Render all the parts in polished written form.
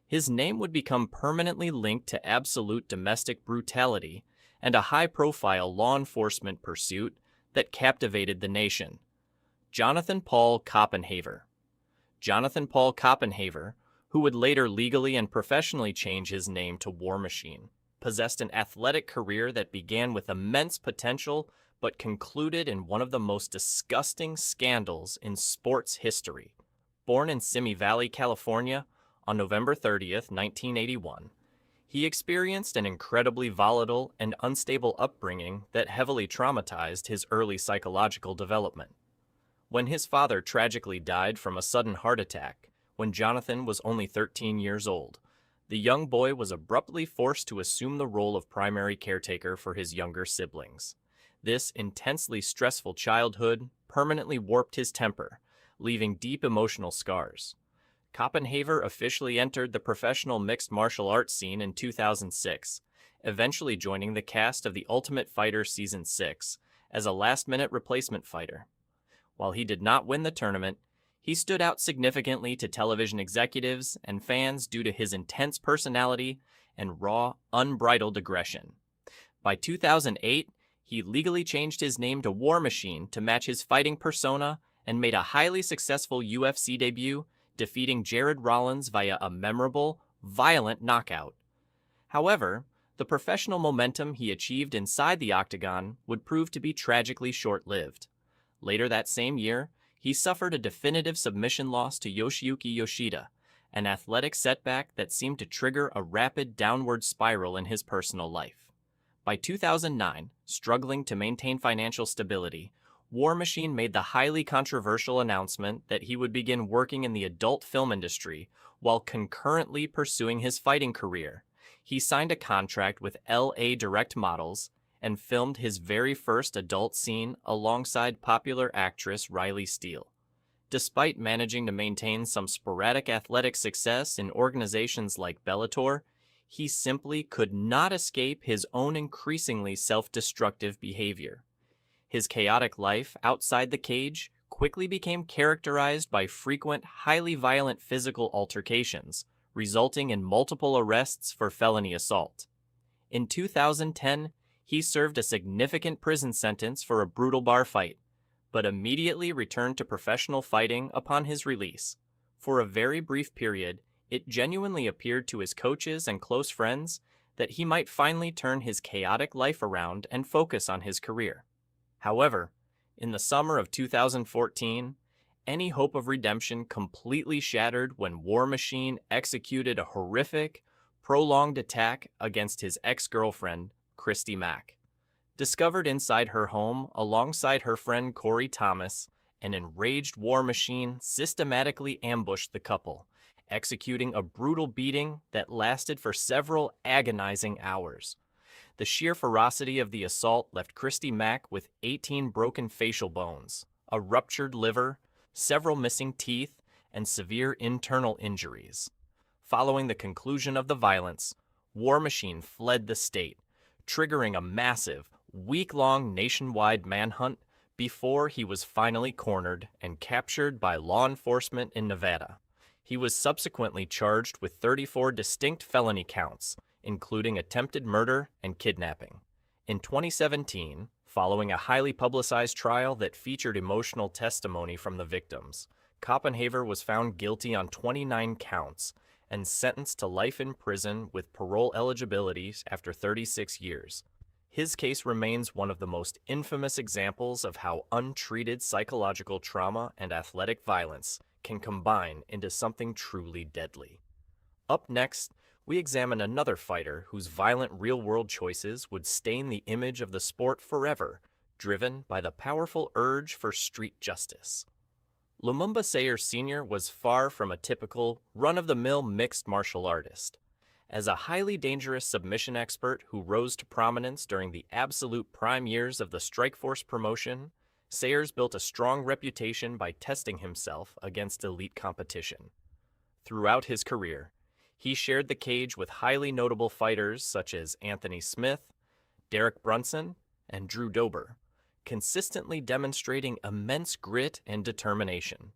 His name would become permanently linked to absolute domestic brutality and a high-profile law enforcement pursuit that captivated the nation. Jonathan Paul Koppenhaver. Jonathan Paul Koppenhaver, who would later legally and professionally change his name to War Machine, possessed an athletic career that began with immense potential but concluded in one of the most disgusting scandals in sports history. Born in Simi Valley, California, on November 30th, 1981, he experienced an incredibly volatile and unstable upbringing that heavily traumatized his early psychological development. When his father tragically died from a sudden heart attack when Jonathan was only 13 years old, the young boy was abruptly forced to assume the role of primary caretaker for his younger siblings. This intensely stressful childhood permanently warped his temper, leaving deep emotional scars. Koppenhaver officially entered the professional mixed martial arts scene in 2006, eventually joining the cast of The Ultimate Fighter Season 6 as a last-minute replacement fighter. While he did not win the tournament, he stood out significantly to television executives and fans due to his intense personality and raw, unbridled aggression. By 2008, he legally changed his name to War Machine to match his fighting persona and made a highly successful UFC debut, defeating Jared Rollins via a memorable, violent knockout. However, the professional momentum he achieved inside the octagon would prove to be tragically short-lived. Later that same year, he suffered a definitive submission loss to Yoshiyuki Yoshida, an athletic setback that seemed to trigger a rapid downward spiral in his personal life. By 2009, struggling to maintain financial stability, War Machine made the highly controversial announcement that he would begin working in the adult film industry while concurrently pursuing his fighting career. He signed a contract with LA Direct Models and filmed his very first adult scene alongside popular actress Riley Steele. Despite managing to maintain some sporadic athletic success in organizations like Bellator, he simply could not escape his own increasingly self-destructive behavior. His chaotic life outside the cage quickly became characterized by frequent, highly violent physical altercations, resulting in multiple arrests for felony assault. In 2010, he served a significant prison sentence for a brutal bar fight, but immediately returned to professional fighting upon his release. For a very brief period, it genuinely appeared to his coaches and close friends that he might finally turn his chaotic life around and focus on his career. However, in the summer of 2014, any hope of redemption completely shattered when War Machine executed a horrific, prolonged attack against his ex-girlfriend, Christy Mack. Discovered inside her home alongside her friend Corey Thomas, an enraged War Machine systematically ambushed the couple, executing a brutal beating that lasted for several agonizing hours. The sheer ferocity of the assault left Christy Mack with 18 broken facial bones, a ruptured liver, several missing teeth, and severe internal injuries. Following the conclusion of the violence, War Machine fled the state, triggering a massive, week-long nationwide manhunt before he was finally cornered and captured by law enforcement in Nevada. He was subsequently charged with 34 distinct felony counts, including attempted murder and kidnapping. In 2017, following a highly publicized trial that featured emotional testimony from the victims, Koppenhaver was found guilty on 29 counts and sentenced to life in prison with parole eligibility after 36 years. His case remains one of the most infamous examples of how untreated psychological trauma and athletic violence can combine into something truly deadly. Up next, we examine another fighter whose violent real-world choices would stain the image of the sport forever, driven by the powerful urge for street justice. Lumumba Sayer Sr. was far from a typical, run-of-the-mill mixed martial artist. As a highly dangerous submission expert who rose to prominence during the absolute prime years of the Strikeforce promotion, Sayers built a strong reputation by testing himself against elite competition. Throughout his career, he shared the cage with highly notable fighters such as Anthony Smith, Derek Brunson, and Drew Dober, consistently demonstrating immense grit and determination.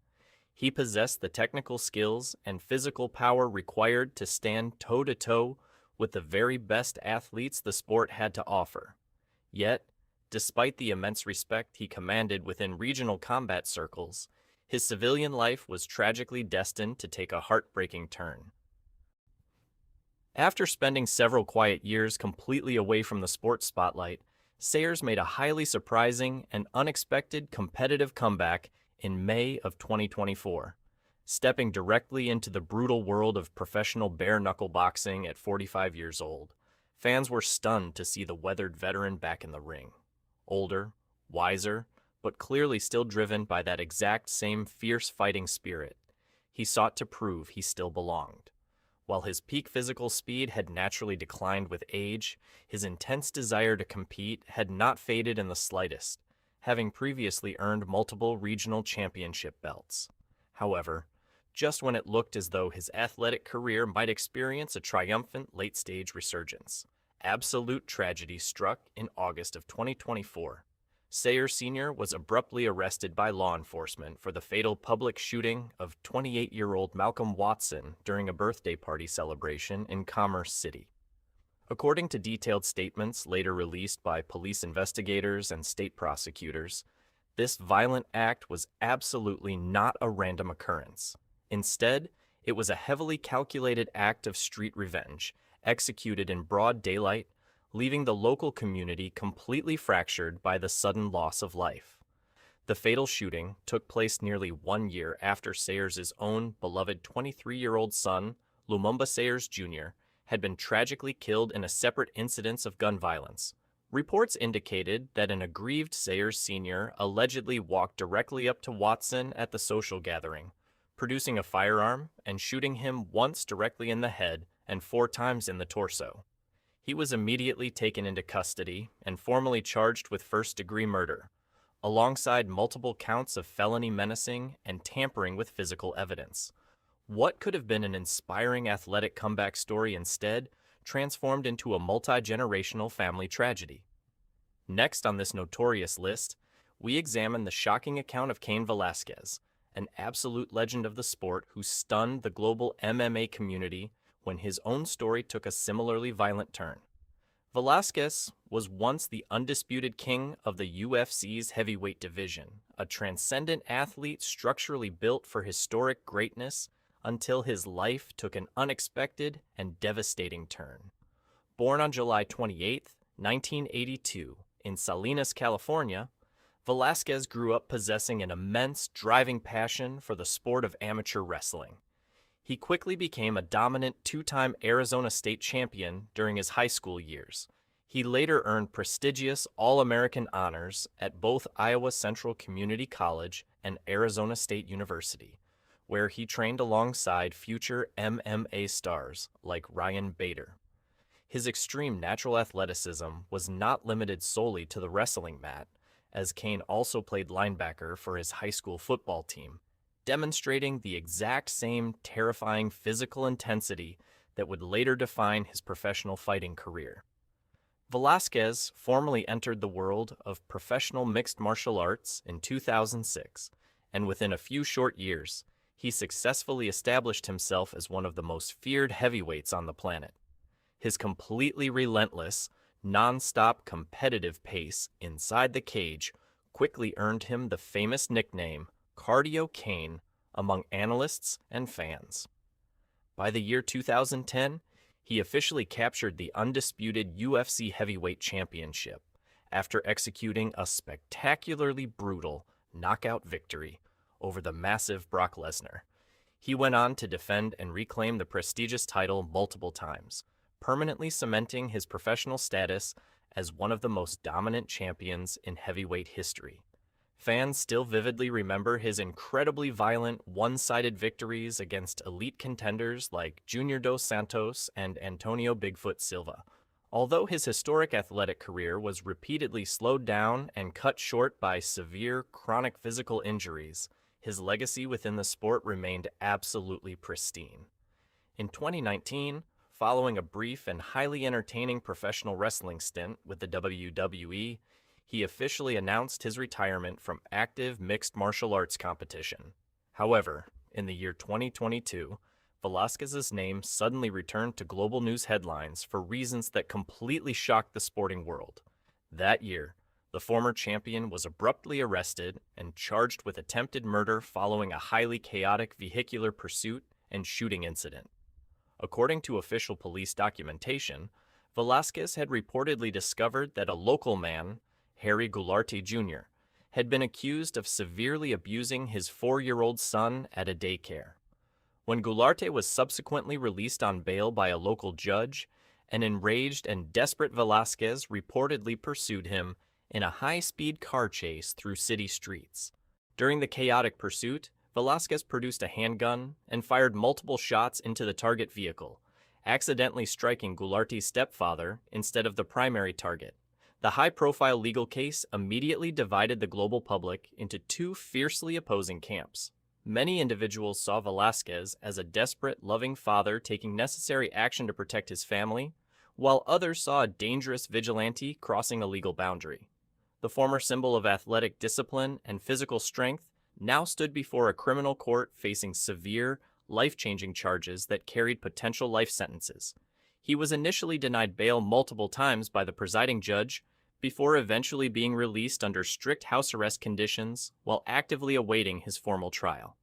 He possessed the technical skills and physical power required to stand toe-to-toe with the very best athletes the sport had to offer. Yet, despite the immense respect he commanded within regional combat circles, his civilian life was tragically destined to take a heartbreaking turn. After spending several quiet years completely away from the sports spotlight, Sayers made a highly surprising and unexpected competitive comeback in May of 2024. Stepping directly into the brutal world of professional bare-knuckle boxing at 45 years old, fans were stunned to see the weathered veteran back in the ring. Older, wiser, but clearly still driven by that exact same fierce fighting spirit, he sought to prove he still belonged. While his peak physical speed had naturally declined with age, his intense desire to compete had not faded in the slightest, having previously earned multiple regional championship belts. However, just when it looked as though his athletic career might experience a triumphant late-stage resurgence, absolute tragedy struck in August of 2024. Sayers Sr. was abruptly arrested by law enforcement for the fatal public shooting of 28-year-old Malcolm Watson during a birthday party celebration in Commerce City. According to detailed statements later released by police investigators and state prosecutors, this violent act was absolutely not a random occurrence. Instead, it was a heavily calculated act of street revenge, executed in broad daylight, leaving the local community completely fractured by the sudden loss of life. The fatal shooting took place nearly 1 year after Sayers' own beloved 23-year-old son, Lumuba Sayers Jr., had been tragically killed in a separate incident of gun violence. Reports indicated that an aggrieved Sayers Sr. allegedly walked directly up to Watson at the social gathering, producing a firearm and shooting him once directly in the head and 4 times in the torso. He was immediately taken into custody and formally charged with first-degree murder, alongside multiple counts of felony menacing and tampering with physical evidence. What could have been an inspiring athletic comeback story instead transformed into a multi-generational family tragedy. Next on this notorious list, we examine the shocking account of Cain Velasquez, an absolute legend of the sport who stunned the global MMA community when his own story took a similarly violent turn. Velasquez was once the undisputed king of the UFC's heavyweight division, a transcendent athlete structurally built for historic greatness until his life took an unexpected and devastating turn. Born on July 28, 1982, in Salinas, California, Velasquez grew up possessing an immense driving passion for the sport of amateur wrestling. He quickly became a dominant 2-time Arizona State champion during his high school years. He later earned prestigious All-American honors at both Iowa Central Community College and Arizona State University, where he trained alongside future MMA stars like Ryan Bader. His extreme natural athleticism was not limited solely to the wrestling mat, as Cain also played linebacker for his high school football team, demonstrating the exact same terrifying physical intensity that would later define his professional fighting career. Velasquez formally entered the world of professional mixed martial arts in 2006, and within a few short years, he successfully established himself as one of the most feared heavyweights on the planet. His completely relentless, non-stop competitive pace inside the cage quickly earned him the famous nickname Cardio Cain among analysts and fans. By the year 2010, he officially captured the undisputed UFC heavyweight championship after executing a spectacularly brutal knockout victory over the massive Brock Lesnar. He went on to defend and reclaim the prestigious title multiple times, permanently cementing his professional status as one of the most dominant champions in heavyweight history. Fans still vividly remember his incredibly violent, one-sided victories against elite contenders like Junior Dos Santos and Antonio Bigfoot Silva. Although his historic athletic career was repeatedly slowed down and cut short by severe, chronic physical injuries, his legacy within the sport remained absolutely pristine. In 2019, following a brief and highly entertaining professional wrestling stint with the WWE, he officially announced his retirement from active mixed martial arts competition. However, in the year 2022, Velasquez's name suddenly returned to global news headlines for reasons that completely shocked the sporting world. That year, the former champion was abruptly arrested and charged with attempted murder following a highly chaotic vehicular pursuit and shooting incident. According to official police documentation, Velasquez had reportedly discovered that a local man, Harry Goularte Jr., had been accused of severely abusing his 4-year-old son at a daycare. When Goularte was subsequently released on bail by a local judge, an enraged and desperate Velasquez reportedly pursued him in a high-speed car chase through city streets. During the chaotic pursuit, Velasquez produced a handgun and fired multiple shots into the target vehicle, accidentally striking Goularte's stepfather instead of the primary target. The high-profile legal case immediately divided the global public into two fiercely opposing camps. Many individuals saw Velasquez as a desperate, loving father taking necessary action to protect his family, while others saw a dangerous vigilante crossing a legal boundary. The former symbol of athletic discipline and physical strength now stood before a criminal court facing severe, life-changing charges that carried potential life sentences. He was initially denied bail multiple times by the presiding judge before eventually being released under strict house arrest conditions while actively awaiting his formal trial.